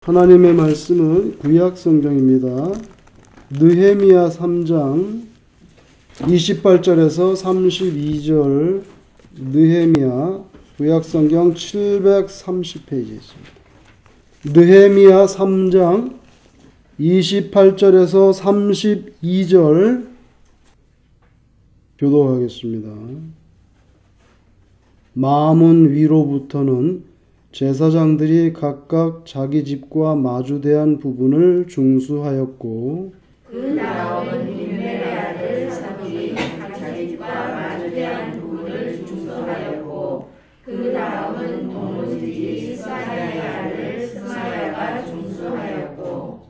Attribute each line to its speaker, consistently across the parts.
Speaker 1: 하나님의 말씀은 구약 성경입니다. 느헤미야 3장 28절에서 32절, 느헤미야 구약 성경 730페이지에 있습니다. 느헤미야 3장 28절에서 32절 교독하겠습니다. 마몬 위로부터는 제사장들이 각각 자기 집과 마주대한 부분을 중수하였고,
Speaker 2: 그 다음은 빈멜의 아들 사울이 자기 집과 마주대한 부분을 중수하였고, 그 다음은 동문지기 스마야의 아들 스마야가 중수하였고,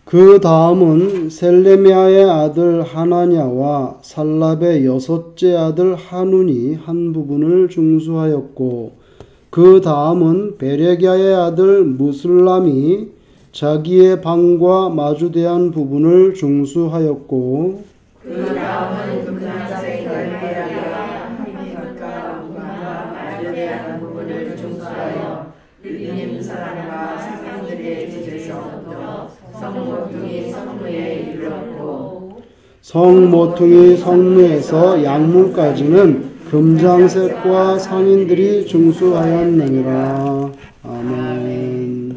Speaker 1: 그 다음은 셀레미야의 아들 하나냐와 살랍의 여섯째 아들 하눈이 한 부분을 중수하였고, 그 다음은 베레기야의 아들 무슬람이 자기의 방과 마주대한 부분을 중수하였고,
Speaker 2: 그 다음은 금나색 베레기야가 하미각과 문과 마주대한 부분을 중수하여 르비님 사람과 사람들의 집에서부터 성모퉁이 성루에 이르렀고,
Speaker 1: 성모퉁이 성루에서 양문까지는 금장색과 상인들이 중수하였느니라. 아멘.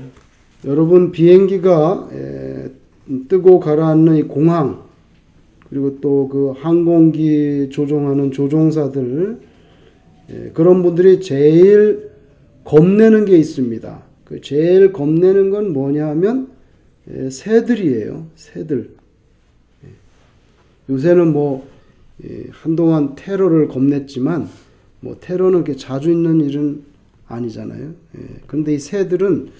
Speaker 1: 여러분, 비행기가 뜨고 가라앉는 이 공항, 그리고 또 그 항공기 조종하는 조종사들, 그런 분들이 제일 겁내는 게 있습니다. 그 제일 겁내는 건 뭐냐 하면 새들이에요. 새들. 요새는 한동안 테러를 겁냈지만, 테러는 그렇게 자주 있는 일은 아니잖아요. 그런데 이 새들은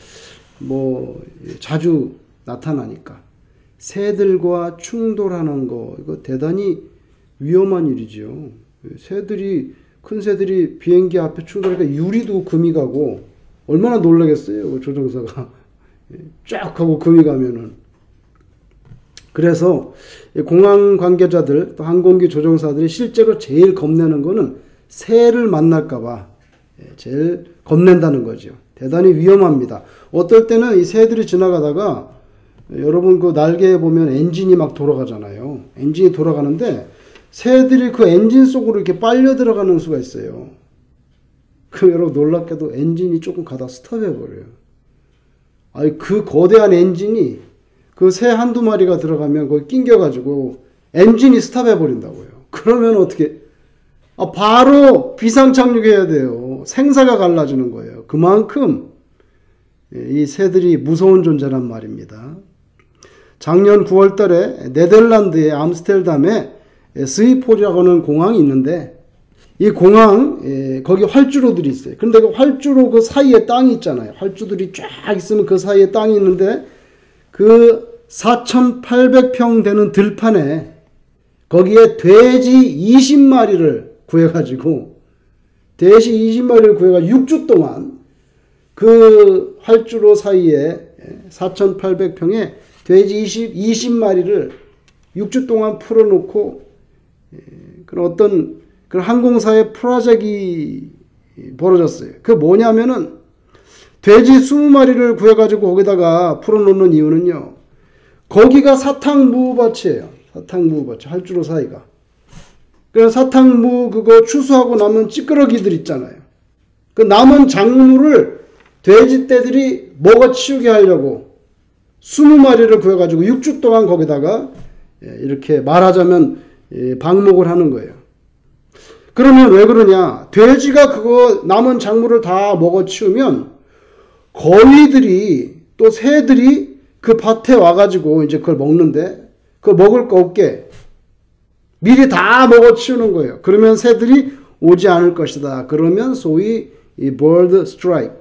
Speaker 1: 자주 나타나니까 새들과 충돌하는 거, 이거 대단히 위험한 일이죠. 큰 새들이 비행기 앞에 충돌하니까 유리도 금이 가고, 얼마나 놀라겠어요, 조종사가. 쫙 하고 금이 가면은. 그래서 공항 관계자들, 또 항공기 조종사들이 실제로 제일 겁내는 거는 새를 만날까봐 제일 겁낸다는 거죠. 대단히 위험합니다. 어떨 때는 이 새들이 지나가다가, 여러분 그 날개에 보면 엔진이 막 돌아가잖아요. 엔진이 돌아가는데 새들이 그 엔진 속으로 이렇게 빨려 들어가는 수가 있어요. 그럼 여러분 놀랍게도 엔진이 조금 가다 스톱해버려요. 그 거대한 엔진이 그 새 한두 마리가 들어가면 거기 낑겨가지고 엔진이 스탑해버린다고요. 그러면 어떻게? 바로 비상착륙해야 돼요. 생사가 갈라지는 거예요. 그만큼 이 새들이 무서운 존재란 말입니다. 작년 9월 달에 네덜란드의 암스테르담에 스히폴이라고 하는 공항이 있는데, 이 공항, 거기 활주로들이 있어요. 그런데 그 활주로 그 사이에 땅이 있잖아요. 활주들이 쫙 있으면 그 사이에 땅이 있는데, 그 4,800평 되는 들판에 거기에 돼지 20마리를 구해가지고 6주 동안 그 활주로 사이에 4,800평에 돼지 20마리를 6주 동안 풀어놓고, 그런 항공사의 프로젝트가 벌어졌어요. 그게 뭐냐면은 돼지 20마리를 구해가지고 거기다가 풀어놓는 이유는요, 거기가 사탕무밭이에요. 사탕무밭, 활주로 사이가. 그래서 사탕무 그거 추수하고 남은 찌끄러기들 있잖아요. 그 남은 작물을 돼지떼들이 먹어치우게 하려고 20마리를 구해가지고 6주 동안 거기다가 이렇게 말하자면 방목을 하는 거예요. 그러면 왜 그러냐? 돼지가 그거 남은 작물을 다 먹어치우면 거위들이, 또 새들이 그 밭에 와가지고 이제 그걸 먹는데, 그걸 먹을 거 없게 미리 다 먹어치우는 거예요. 그러면 새들이 오지 않을 것이다. 그러면 소위 이 bird strike,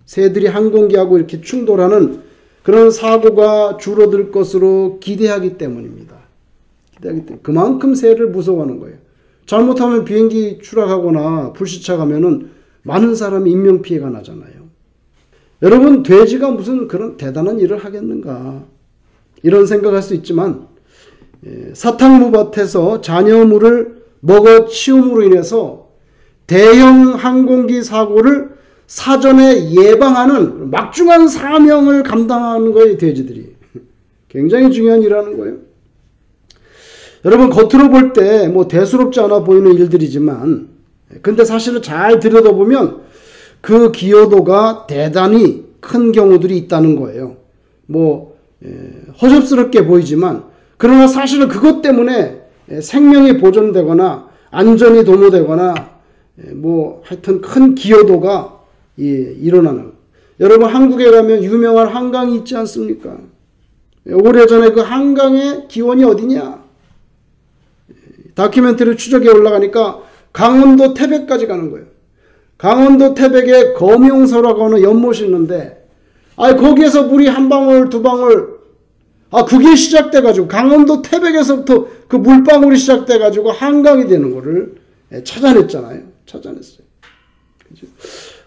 Speaker 1: 새들이 항공기하고 이렇게 충돌하는 그런 사고가 줄어들 것으로 기대하기 때문입니다. 그만큼 새를 무서워하는 거예요. 잘못하면 비행기 추락하거나 불시착하면은 많은 사람이 인명피해가 나잖아요. 여러분, 돼지가 무슨 그런 대단한 일을 하겠는가, 이런 생각할 수 있지만, 사탕무밭에서 잔여물을 먹어치움으로 인해서 대형 항공기 사고를 사전에 예방하는 막중한 사명을 감당하는 거예요, 돼지들이. 굉장히 중요한 일이라는 거예요. 여러분, 겉으로 볼 때 뭐 대수롭지 않아 보이는 일들이지만, 근데 사실은 잘 들여다보면 그 기여도가 대단히 큰 경우들이 있다는 거예요. 뭐 허접스럽게 보이지만, 그러나 사실은 그것 때문에 생명이 보존되거나 안전이 도모되거나 뭐 하여튼 큰 기여도가 일어나는. 여러분, 한국에 가면 유명한 한강이 있지 않습니까? 오래전에 그 한강의 기원이 어디냐? 다큐멘터리 추적에 올라가니까 강원도 태백까지 가는 거예요. 강원도 태백에 검용서라고 하는 연못이 있는데, 거기에서 물이 한 방울 두 방울, 그게 시작돼가지고 강원도 태백에서부터 그 물방울이 시작돼가지고 한강이 되는 거를 찾아냈잖아요. 찾아냈어요. 그죠?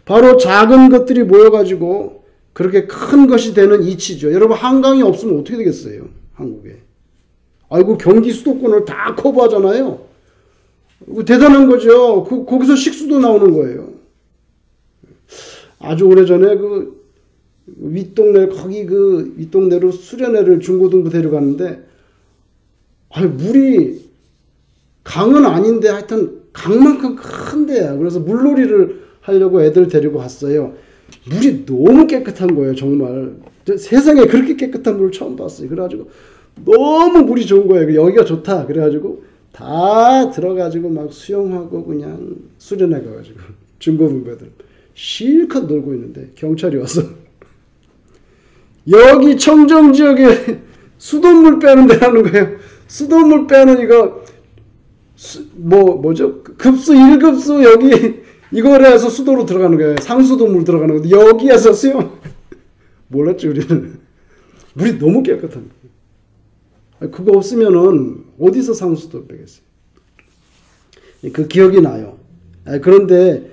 Speaker 1: 바로 작은 것들이 모여가지고 그렇게 큰 것이 되는 이치죠. 여러분, 한강이 없으면 어떻게 되겠어요? 한국에. 아이고, 경기 수도권을 다 커버하잖아요. 대단한 거죠. 거기서 식수도 나오는 거예요. 아주 오래전에 그 윗동네, 거기 그 윗동네로 수련회를 중고등부 데려갔는데, 물이, 강은 아닌데 하여튼 강만큼 큰데야. 그래서 물놀이를 하려고 애들 데리고 갔어요. 물이 너무 깨끗한 거예요, 정말. 세상에 그렇게 깨끗한 물을 처음 봤어요. 그래가지고 너무 물이 좋은 거예요. 여기가 좋다. 그래가지고 다 들어가지고 막 수영하고 그냥 수련회 가가지고 중고등부 애들 실컷 놀고 있는데 경찰이 와서 여기 청정지역에 수돗물 빼는 데라는 거예요. 수돗물 빼는 이거 뭐죠? 급수 1급수 여기 이거를 해서 수도로 들어가는 거예요. 상수도물 들어가는 건데 여기에서 수영. 몰랐지 우리는. 물이 너무 깨끗한 거예요. 그거 없으면은 어디서 상수도 빼겠어요. 그 기억이 나요. 그런데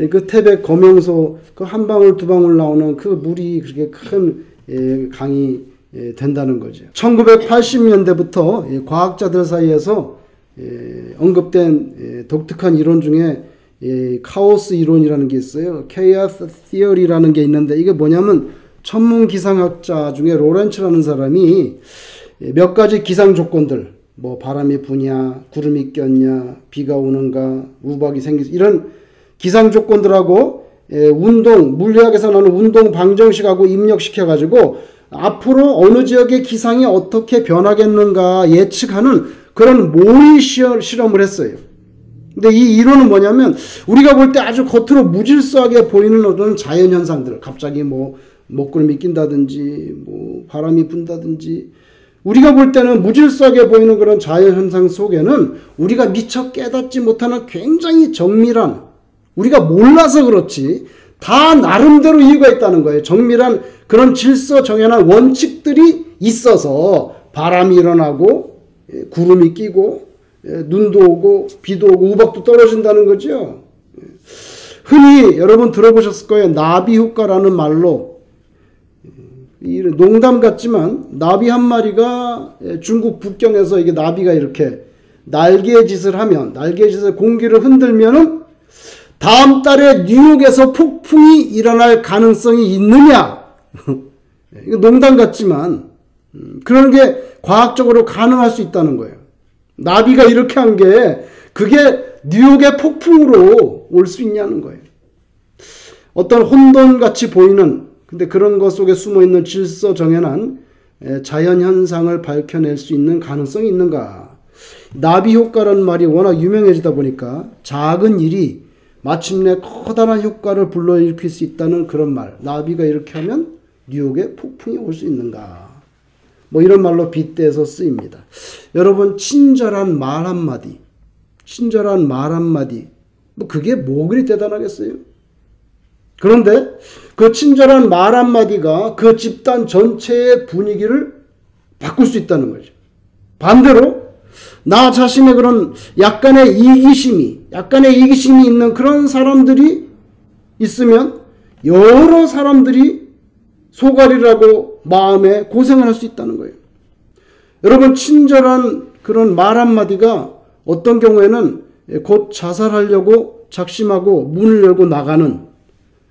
Speaker 1: 그 태백 검용소 그 한 방울 두 방울 나오는 그 물이 그렇게 큰 강이 된다는 거죠. 1980년대부터 과학자들 사이에서 언급된 독특한 이론 중에 카오스 이론이라는 게 있어요. Chaos Theory라는 게 있는데, 이게 뭐냐면 천문 기상학자 중에 로렌츠라는 사람이 몇 가지 기상 조건들, 뭐 바람이 부냐, 구름이 꼈냐, 비가 오는가, 우박이 생기지, 이런 기상 조건들하고 운동, 물리학에서 나오는 운동 방정식하고 입력시켜가지고 앞으로 어느 지역의 기상이 어떻게 변하겠는가 예측하는 그런 모의 실험을 했어요. 근데 이 이론은 뭐냐면, 우리가 볼 때 아주 겉으로 무질서하게 보이는 어떤 자연현상들, 갑자기 뭐 먹구름이 낀다든지 뭐 바람이 분다든지, 우리가 볼 때는 무질서하게 보이는 그런 자연현상 속에는 우리가 미처 깨닫지 못하는 굉장히 정밀한, 우리가 몰라서 그렇지 다 나름대로 이유가 있다는 거예요. 정밀한 그런 질서 정연한 원칙들이 있어서 바람이 일어나고 구름이 끼고 눈도 오고 비도 오고 우박도 떨어진다는 거죠. 흔히 여러분 들어보셨을 거예요. 나비 효과라는 말로, 농담 같지만 나비 한 마리가 중국 북경에서 이게 나비가 이렇게 날개짓을 하면, 날개짓을 공기를 흔들면은 다음 달에 뉴욕에서 폭풍이 일어날 가능성이 있느냐? 이거 농담 같지만 그런 게 과학적으로 가능할 수 있다는 거예요. 나비가 이렇게 한 게 그게 뉴욕의 폭풍으로 올 수 있냐는 거예요. 어떤 혼돈같이 보이는, 근데 그런 것 속에 숨어있는 질서 정연한 자연현상을 밝혀낼 수 있는 가능성이 있는가. 나비 효과라는 말이 워낙 유명해지다 보니까 작은 일이 마침내 커다란 효과를 불러일으킬 수 있다는 그런 말. 나비가 이렇게 하면 뉴욕에 폭풍이 올 수 있는가. 뭐 이런 말로 빗대서 쓰입니다. 여러분, 친절한 말 한마디, 친절한 말 한마디, 뭐 그게 뭐 그리 대단하겠어요? 그런데 그 친절한 말 한마디가 그 집단 전체의 분위기를 바꿀 수 있다는 거죠. 반대로 나 자신의 그런 약간의 이기심이 있는 그런 사람들이 있으면 여러 사람들이 소갈이라고 마음에 고생을 할 수 있다는 거예요. 여러분, 친절한 그런 말 한마디가 어떤 경우에는 곧 자살하려고 작심하고 문을 열고 나가는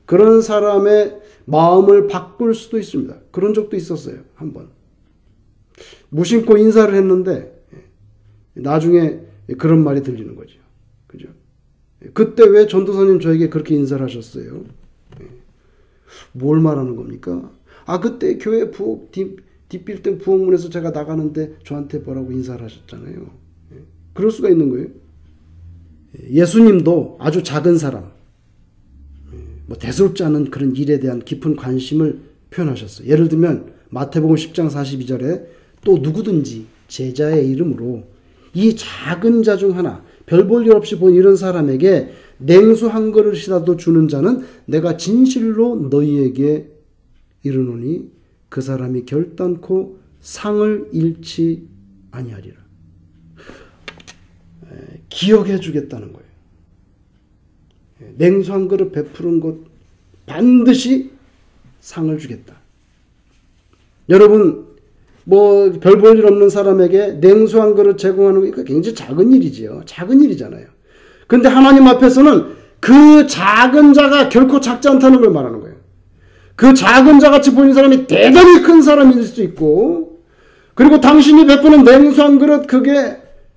Speaker 1: 그런 사람의 마음을 바꿀 수도 있습니다. 그런 적도 있었어요. 한번. 무심코 인사를 했는데 나중에 그런 말이 들리는 거죠. 그죠? 그때 왜 전도사님 저에게 그렇게 인사를 하셨어요? 뭘 말하는 겁니까? 그때 교회 부엌, 뒷빌딩 부엌문에서 제가 나가는데 저한테 뭐라고 인사를 하셨잖아요. 그럴 수가 있는 거예요. 예수님도 아주 작은 사람, 뭐 대수롭지 않은 그런 일에 대한 깊은 관심을 표현하셨어요. 예를 들면 마태복음 10장 42절에 또 누구든지 제자의 이름으로 이 작은 자 중 하나 별 볼 일 없이 본 이런 사람에게 냉수 한 그릇이라도 주는 자는 내가 진실로 너희에게 이르노니 그 사람이 결단코 상을 잃지 아니하리라. 기억해 주겠다는 거예요. 냉수 한 그릇 베푸는 것 반드시 상을 주겠다. 여러분 뭐 별 볼 일 없는 사람에게 냉수 한 그릇 제공하는 거 굉장히 작은 일이지요. 작은 일이잖아요. 근데 하나님 앞에서는 그 작은 자가 결코 작지 않다는 걸 말하는 거예요. 그 작은 자같이 보이는 사람이 대단히 큰 사람일 수도 있고, 그리고 당신이 베푸는 냉수 한 그릇, 그게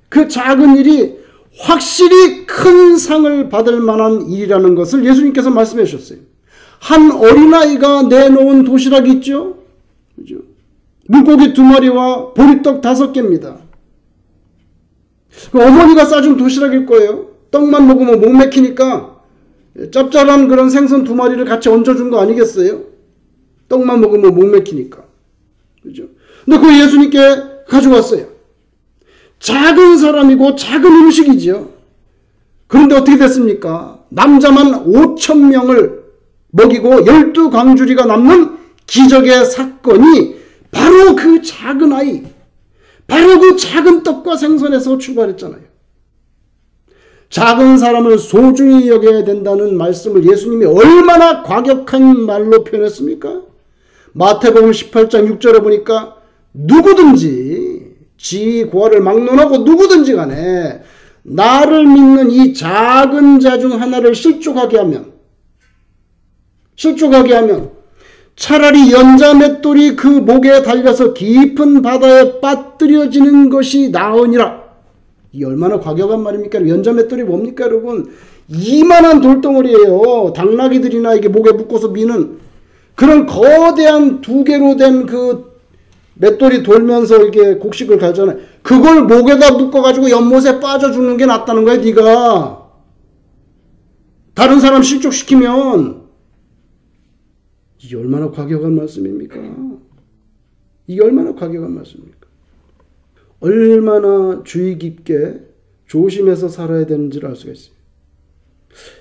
Speaker 1: 그 작은 일이 확실히 큰 상을 받을 만한 일이라는 것을 예수님께서 말씀해 주셨어요. 한 어린아이가 내놓은 도시락이 있죠. 그죠? 물고기 2마리와 보리떡 5개입니다. 어머니가 싸준 도시락일 거예요. 떡만 먹으면 목 맥히니까 짭짤한 그런 생선 2마리를 같이 얹어준 거 아니겠어요? 떡만 먹으면 목 맥히니까. 그죠? 근데 그거 예수님께 가져왔어요. 작은 사람이고 작은 음식이지요. 그런데 어떻게 됐습니까? 남자만 5,000명을 먹이고 12광주리가 남는 기적의 사건이 바로 그 작은 아이, 바로 그 작은 떡과 생선에서 출발했잖아요. 작은 사람을 소중히 여겨야 된다는 말씀을 예수님이 얼마나 과격한 말로 표현했습니까? 마태복음 18장 6절에 보니까 누구든지 지 고아를 막론하고 누구든지 간에 나를 믿는 이 작은 자 중 하나를 실족하게 하면 차라리 연자 맷돌이 그 목에 달려서 깊은 바다에 빠뜨려지는 것이 나으니라. 이게 얼마나 과격한 말입니까? 연자 맷돌이 뭡니까, 여러분? 이만한 돌덩어리예요. 당나귀들이나 이게 목에 묶어서 미는 그런 거대한 2개로 된 그 맷돌이 돌면서 이렇게 곡식을 갈잖아요. 그걸 목에다 묶어가지고 연못에 빠져 죽는 게 낫다는 거야, 네가. 다른 사람 실족시키면. 이게 얼마나 과격한 말씀입니까? 이게 얼마나 과격한 말씀입니까? 얼마나 주의 깊게 조심해서 살아야 되는지를 알 수가 있어요.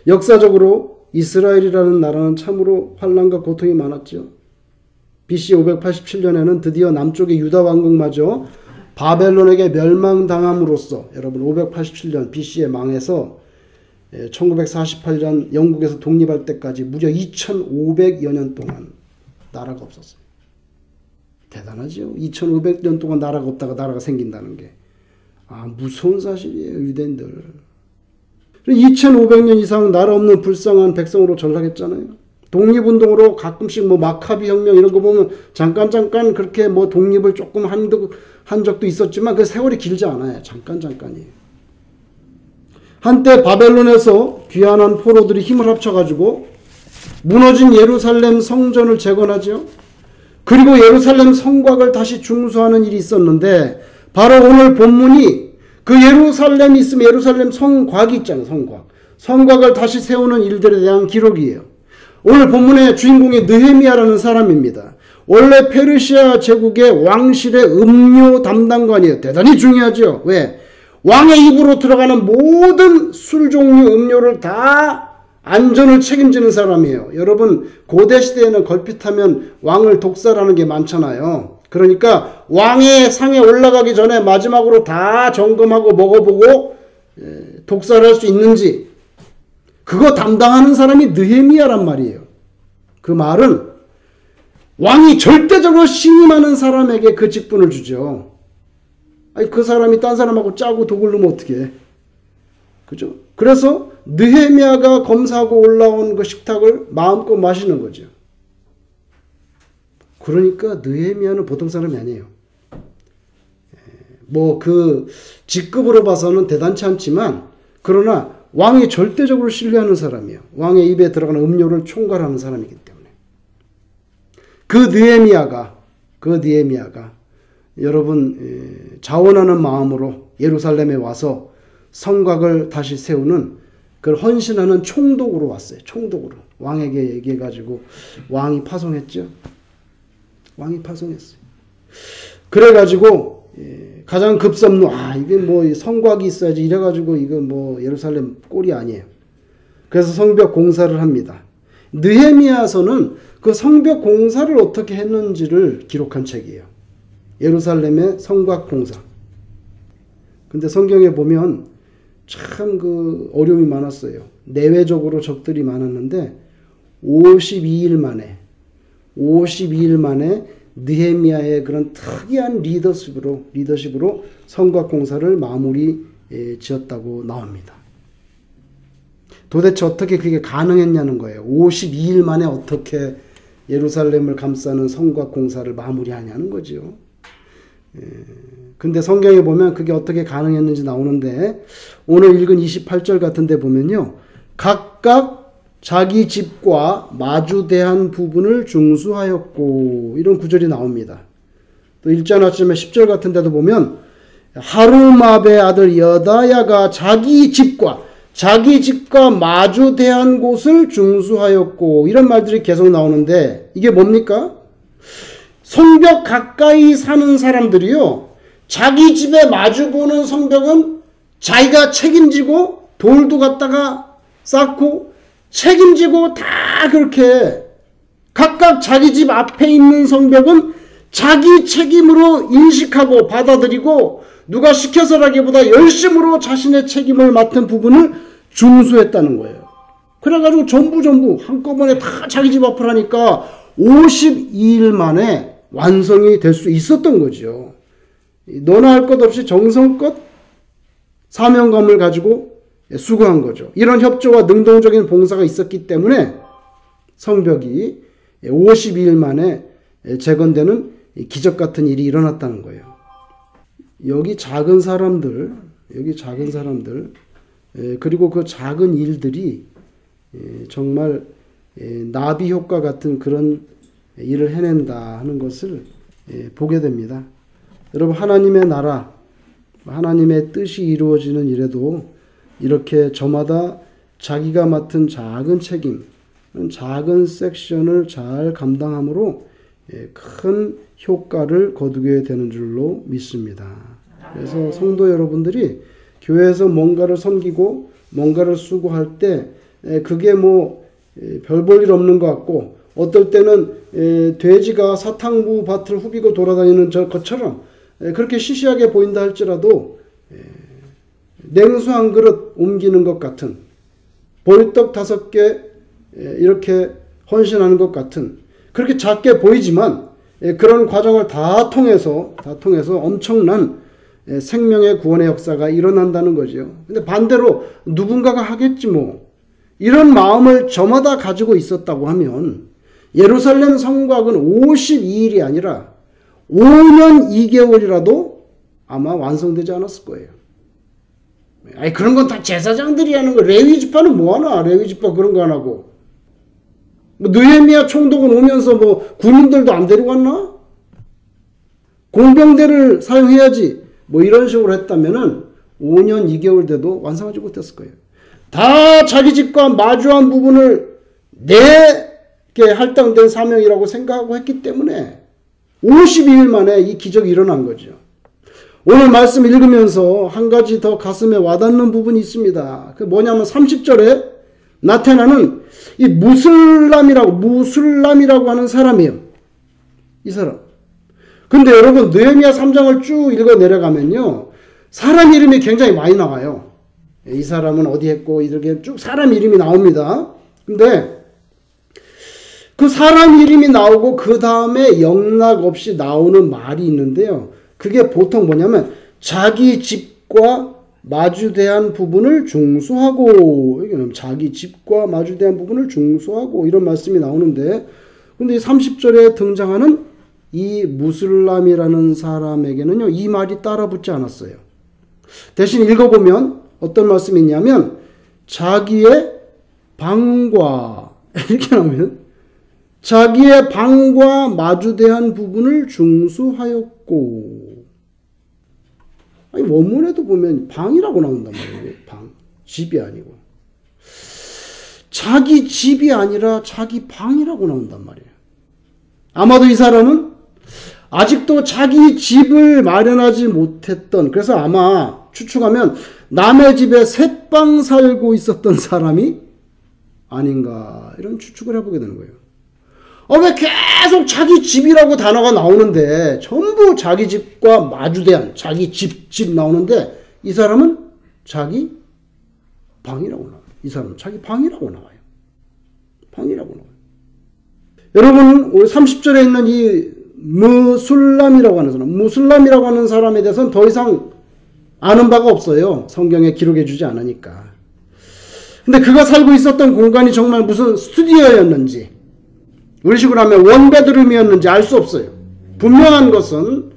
Speaker 1: 역사적으로 이스라엘이라는 나라는 참으로 환난과 고통이 많았죠. BC 587년에는 드디어 남쪽의 유다 왕국마저 바벨론에게 멸망당함으로써, 여러분 587년 BC에 망해서 1948년 영국에서 독립할 때까지 무려 2500여 년 동안 나라가 없었어요. 대단하죠. 2500년 동안 나라가 없다가 나라가 생긴다는 게 무서운 사실이에요. 유대인들 2500년 이상 나라 없는 불쌍한 백성으로 전락했잖아요. 독립운동으로 가끔씩 뭐 마카비 혁명 이런 거 보면 잠깐 그렇게 뭐 독립을 조금 한 적도 있었지만 그 세월이 길지 않아요. 잠깐이에요. 한때 바벨론에서 귀환한 포로들이 힘을 합쳐가지고 무너진 예루살렘 성전을 재건하죠. 그리고 예루살렘 성곽을 다시 중수하는 일이 있었는데 바로 오늘 본문이 그 예루살렘이 있으면 예루살렘 성곽이 있잖아요. 성곽을 다시 세우는 일들에 대한 기록이에요. 오늘 본문의 주인공이 느헤미야라는 사람입니다. 원래 페르시아 제국의 왕실의 음료 담당관이에요. 대단히 중요하죠. 왜? 왕의 입으로 들어가는 모든 술 종류 음료를 다 안전을 책임지는 사람이에요. 여러분 고대 시대에는 걸핏하면 왕을 독살하는 게 많잖아요. 그러니까 왕의 상에 올라가기 전에 마지막으로 다 점검하고 먹어보고 독살할 수 있는지 그거 담당하는 사람이 느헤미야란 말이에요. 그 말은 왕이 절대적으로 신임하는 사람에게 그 직분을 주죠. 아니 그 사람이 딴 사람하고 짜고 독을 넣으면 어떡해. 그죠? 그래서 느헤미야가 검사하고 올라온 그 식탁을 마음껏 마시는 거죠. 그러니까 느헤미야는 보통 사람이 아니에요. 뭐 그 직급으로 봐서는 대단치 않지만 그러나 왕이 절대적으로 신뢰하는 사람이에요. 왕의 입에 들어가는 음료를 총괄하는 사람이기 때문에. 그 느헤미야가 여러분 자원하는 마음으로 예루살렘에 와서 성곽을 다시 세우는 그걸 헌신하는 총독으로 왔어요. 총독으로. 왕에게 얘기해가지고 왕이 파송했죠. 왕이 파송했어요. 그래가지고 가장 급섭로 이게 뭐 성곽이 있어야지 이래가지고 이거 뭐 예루살렘 꼴이 아니에요. 그래서 성벽 공사를 합니다. 느헤미야서는 그 성벽 공사를 어떻게 했는지를 기록한 책이에요. 예루살렘의 성곽 공사. 근데 성경에 보면 참 그 어려움이 많았어요. 내외적으로 적들이 많았는데 52일 만에 느헤미야의 그런 특이한 리더십으로 성곽 공사를 마무리 지었다고 나옵니다. 도대체 어떻게 그게 가능했냐는 거예요. 52일 만에 어떻게 예루살렘을 감싸는 성곽 공사를 마무리하냐는 거죠. 근데 성경에 보면 그게 어떻게 가능했는지 나오는데 오늘 읽은 28절 같은 데 보면요. 각각 자기 집과 마주대한 부분을 중수하였고 이런 구절이 나옵니다. 또 1장 아침에 10절 같은 데도 보면 하루마베의 아들 여다야가 자기 집과 마주대한 곳을 중수하였고 이런 말들이 계속 나오는데 이게 뭡니까? 성벽 가까이 사는 사람들이요. 자기 집에 마주보는 성벽은 자기가 책임지고 돌도 갖다가 쌓고 책임지고 다 그렇게 각각 자기 집 앞에 있는 성벽은 자기 책임으로 인식하고 받아들이고 누가 시켜서라기보다 열심으로 자신의 책임을 맡은 부분을 중수했다는 거예요. 그래가지고 전부 한꺼번에 다 자기 집 앞을 하니까 52일 만에 완성이 될 수 있었던 거죠. 너나 할 것 없이 정성껏 사명감을 가지고 수고한 거죠. 이런 협조와 능동적인 봉사가 있었기 때문에 성벽이 52일 만에 재건되는 기적 같은 일이 일어났다는 거예요. 여기 작은 사람들 그리고 그 작은 일들이 정말 나비 효과 같은 그런 일을 해낸다 하는 것을 보게 됩니다. 여러분 하나님의 나라, 하나님의 뜻이 이루어지는 일에도 이렇게 저마다 자기가 맡은 작은 책임, 작은 섹션을 잘 감당함으로 큰 효과를 거두게 되는 줄로 믿습니다. 그래서 성도 여러분들이 교회에서 뭔가를 섬기고 뭔가를 수고할 때 그게 뭐 별 볼 일 없는 것 같고 어떨 때는 돼지가 사탕무 밭을 후비고 돌아다니는 것처럼 그렇게 시시하게 보인다 할지라도 냉수 한 그릇 옮기는 것 같은 보리떡 5개 이렇게 헌신하는 것 같은 그렇게 작게 보이지만 그런 과정을 다 통해서 엄청난 생명의 구원의 역사가 일어난다는 거죠. 근데 반대로 누군가가 하겠지 뭐 이런 마음을 저마다 가지고 있었다고 하면 예루살렘 성곽은 52일이 아니라 5년 2개월이라도 아마 완성되지 않았을 거예요. 아니 그런 건 다 제사장들이 하는 거. 레위 지파는 뭐 하나? 레위 지파 그런 거 안 하고. 뭐 느헤미야 총독은 오면서 뭐 군인들도 안 데리고 왔나? 공병대를 사용해야지. 뭐 이런 식으로 했다면은 5년 2개월 돼도 완성하지 못했을 거예요. 다 자기 집과 마주한 부분을 내게 할당된 사명이라고 생각하고 했기 때문에 52일 만에 이 기적이 일어난 거죠. 오늘 말씀 읽으면서 한 가지 더 가슴에 와닿는 부분이 있습니다. 그 뭐냐면 30절에 나타나는 이 무술람이라고 하는 사람이에요. 이 사람. 근데 여러분 느헤미야 3장을 쭉 읽어 내려가면요. 사람 이름이 굉장히 많이 나와요. 이 사람은 어디 했고 이렇게 쭉 사람 이름이 나옵니다. 근데 그 사람 이름이 나오고 그 다음에 영락 없이 나오는 말이 있는데요. 그게 보통 뭐냐면 자기 집과 마주대한 부분을 중수하고, 여기는 자기 집과 마주대한 부분을 중수하고 이런 말씀이 나오는데, 근데 30절에 등장하는 이 무슬람이라는 사람에게는요, 이 말이 따라붙지 않았어요. 대신 읽어보면 어떤 말씀이 있냐면, 자기의 방과, 이렇게 나오면, 자기의 방과 마주대한 부분을 중수하였고, 아니, 원문에도 보면 방이라고 나온단 말이에요. 방. 집이 아니고. 자기 집이 아니라 자기 방이라고 나온단 말이에요. 아마도 이 사람은 아직도 자기 집을 마련하지 못했던, 그래서 아마 추측하면 남의 집에 새방 살고 있었던 사람이 아닌가, 이런 추측을 해보게 되는 거예요. 왜 계속 자기 집이라고 단어가 나오는데, 전부 자기 집과 마주대한 자기 집 나오는데, 이 사람은 자기 방이라고 나와요. 이 사람은 자기 방이라고 나와요. 방이라고 나와요. 여러분, 30절에 있는 이 무슬람이라고 하는 사람, 무슬람이라고 하는 사람에 대해서는 더 이상 아는 바가 없어요. 성경에 기록해 주지 않으니까. 근데 그가 살고 있었던 공간이 정말 무슨 스튜디오였는지, 우리식으로 하면 원베드룸이었는지 알 수 없어요. 분명한 것은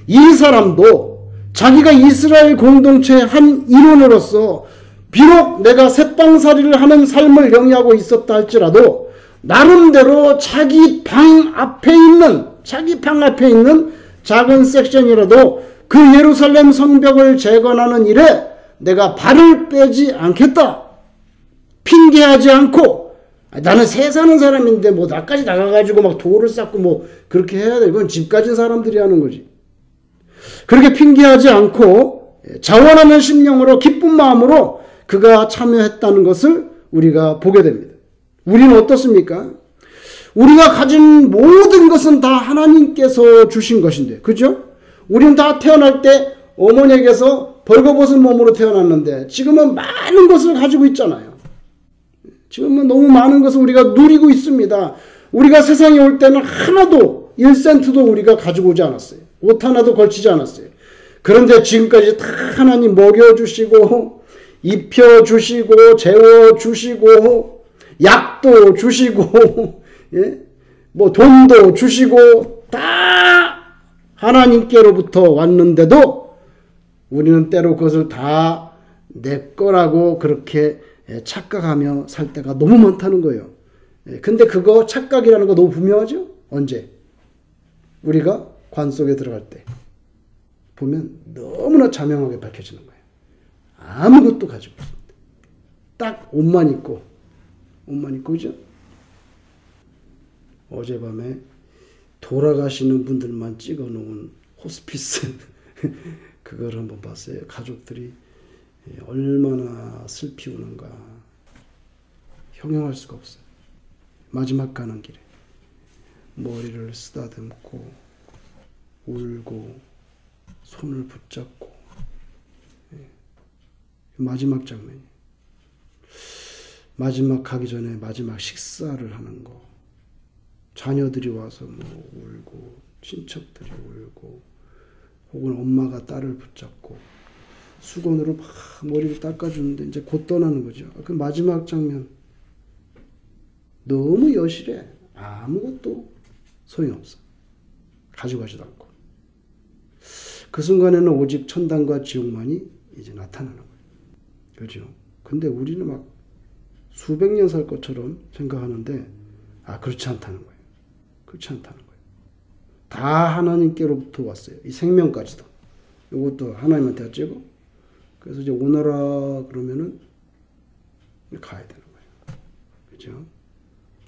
Speaker 1: 이 사람도 자기가 이스라엘 공동체의 한 일원으로서 비록 내가 새방살이를 하는 삶을 영위하고 있었다 할지라도 나름대로 자기 방 앞에 있는 작은 섹션이라도 그 예루살렘 성벽을 재건하는 일에 내가 발을 빼지 않겠다. 핑계하지 않고, 나는 새 사는 사람인데 뭐 나까지 나가가지고 막 돌을 쌓고 뭐 그렇게 해야 돼. 이건 집 가진 사람들이 하는 거지. 그렇게 핑계하지 않고 자원하는 심령으로 기쁜 마음으로 그가 참여했다는 것을 우리가 보게 됩니다. 우리는 어떻습니까? 우리가 가진 모든 것은 다 하나님께서 주신 것인데, 그죠? 우리는 다 태어날 때 어머니에게서 벌거벗은 몸으로 태어났는데 지금은 많은 것을 가지고 있잖아요. 지금은 너무 많은 것을 우리가 누리고 있습니다. 우리가 세상에 올 때는 하나도 1센트도 우리가 가지고 오지 않았어요. 옷 하나도 걸치지 않았어요. 그런데 지금까지 다 하나님 먹여주시고 입혀주시고 재워주시고 약도 주시고 예? 뭐 돈도 주시고 다 하나님께로부터 왔는데도 우리는 때로 그것을 다 내 거라고 그렇게 착각하며 살 때가 너무 많다는 거예요. 근데 그거 착각이라는 거 너무 분명하죠? 언제? 우리가 관 속에 들어갈 때 보면 너무나 자명하게 밝혀지는 거예요. 아무것도 가지고 없습니다. 딱 옷만 입고 그죠? 어젯밤에 돌아가시는 분들만 찍어 놓은 호스피스 그걸 한번 봤어요. 가족들이 얼마나 슬피 우는가 형용할 수가 없어요. 마지막 가는 길에 머리를 쓰다듬고 울고 손을 붙잡고 마지막 장면이 마지막 가기 전에 마지막 식사를 하는 거 자녀들이 와서 뭐 울고 친척들이 울고 혹은 엄마가 딸을 붙잡고 수건으로 막 머리를 닦아주는데 이제 곧 떠나는 거죠. 그 마지막 장면 너무 여실해. 아무것도 소용없어. 가지고 가지도 않고. 그 순간에는 오직 천당과 지옥만이 이제 나타나는 거예요. 그렇죠? 근데 우리는 막 수백 년 살 것처럼 생각하는데 그렇지 않다는 거예요. 그렇지 않다는 거예요. 다 하나님께로부터 왔어요. 이 생명까지도. 이것도 하나님한테 찍어. 그래서 이제 오너라 그러면은 가야 되는 거예요. 그렇죠?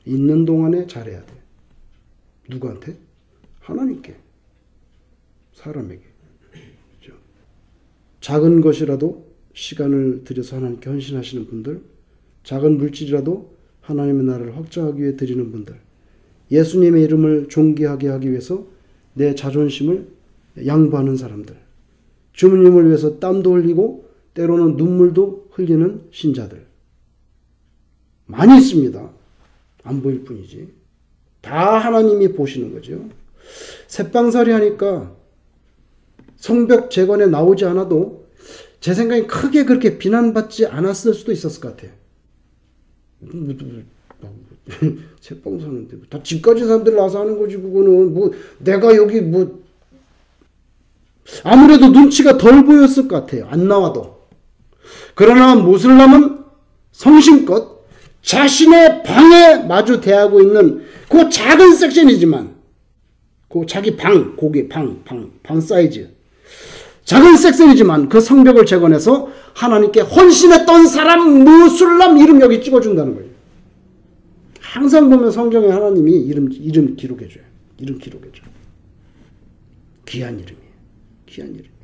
Speaker 1: 있는 동안에 잘해야 돼. 누구한테? 하나님께. 사람에게. 그렇죠? 작은 것이라도 시간을 들여서 하나님께 헌신하시는 분들, 작은 물질이라도 하나님의 나라를 확장하기 위해 드리는 분들, 예수님의 이름을 존귀하게 하기 위해서 내 자존심을 양보하는 사람들, 주님을 위해서 땀도 흘리고 때로는 눈물도 흘리는 신자들 많이 있습니다. 안 보일 뿐이지. 다 하나님이 보시는 거죠. 새방살이 하니까 성벽 재건에 나오지 않아도 제 생각엔 크게 그렇게 비난받지 않았을 수도 있었을 것 같아요. 책방 사는데 다 집까지 사람들 나서 하는 거지. 그거는 뭐 내가 여기 뭐 아무래도 눈치가 덜 보였을 것 같아요. 안 나와도. 그러나 무슬람은 성심껏 자신의 방에 마주 대하고 있는 그 작은 섹션이지만 그 자기 방, 고기 방 사이즈 작은 섹션이지만 그 성벽을 재건해서 하나님께 헌신했던 사람 무슬람 이름 여기 찍어준다는 거예요. 항상 보면 성경에 하나님이 이름 기록해줘요. 이름 기록해줘요. 귀한 이름이에요. 귀한 이름이에요.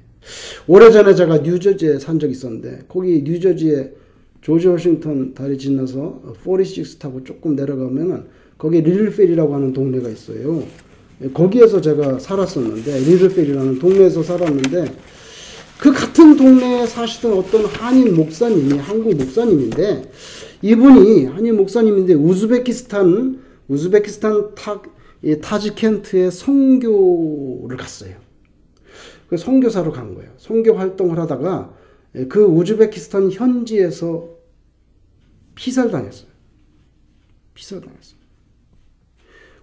Speaker 1: 오래전에 제가 뉴저지에 산 적이 있었는데 거기 뉴저지에 조지 워싱턴 다리 지나서 46 타고 조금 내려가면은 거기 리들필이라고 하는 동네가 있어요. 거기에서 제가 살았었는데 리들필이라는 동네에서 살았는데 그 같은 동네에 사시던 어떤 한인 목사님이 한국 목사님인데 이분이 한인 목사님인데 우즈베키스탄 타지켄트에 선교를 갔어요. 그 선교사로 간 거예요. 선교 활동을 하다가 그 우즈베키스탄 현지에서 피살당했어요.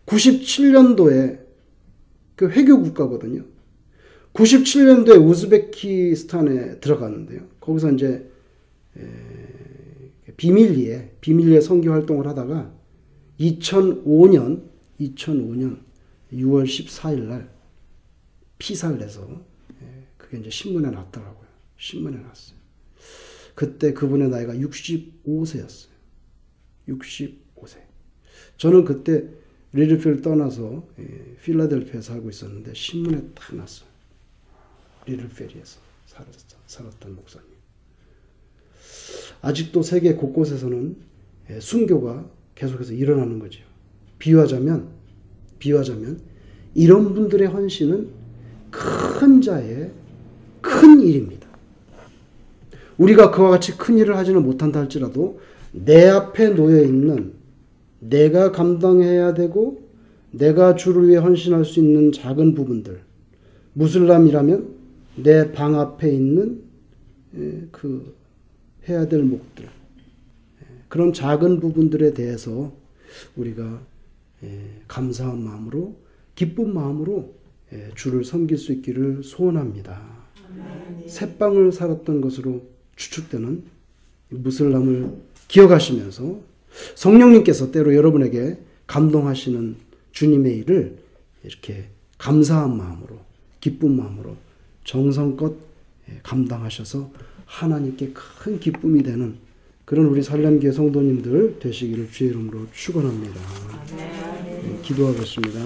Speaker 1: 97년도에 그 회교 국가거든요. 97년도에 우즈베키스탄에 들어갔는데요. 거기서 이제 비밀리에 선교 활동을 하다가 2005년 6월 14일 날 피살내서 그게 이제 신문에 났더라고요. 신문에 났어요. 그때 그분의 나이가 65세였어요. 65세. 저는 그때 리들필 떠나서 필라델피아에 살고 있었는데 신문에 딱 났어요. 리들필에서 살았던 목사님. 아직도 세계 곳곳에서는 순교가 계속해서 일어나는 거죠. 비유하자면 이런 분들의 헌신은 큰 자의 큰 일입니다. 우리가 그와 같이 큰 일을 하지는 못한다 할지라도 내 앞에 놓여 있는 내가 감당해야 되고 내가 주를 위해 헌신할 수 있는 작은 부분들, 무슬람이라면 내 방 앞에 있는 그 해야 될 목들, 그런 작은 부분들에 대해서 우리가 감사한 마음으로 기쁜 마음으로 주를 섬길 수 있기를 소원합니다. 새빵을 살았던 것으로 추측되는 무슬람을 기억하시면서 성령님께서 때로 여러분에게 감동하시는 주님의 일을 이렇게 감사한 마음으로 기쁜 마음으로 정성껏 감당하셔서 하나님께 큰 기쁨이 되는 그런 우리 살렘교회 성도님들 되시기를 주의 이름으로 축원합니다. 기도하겠습니다.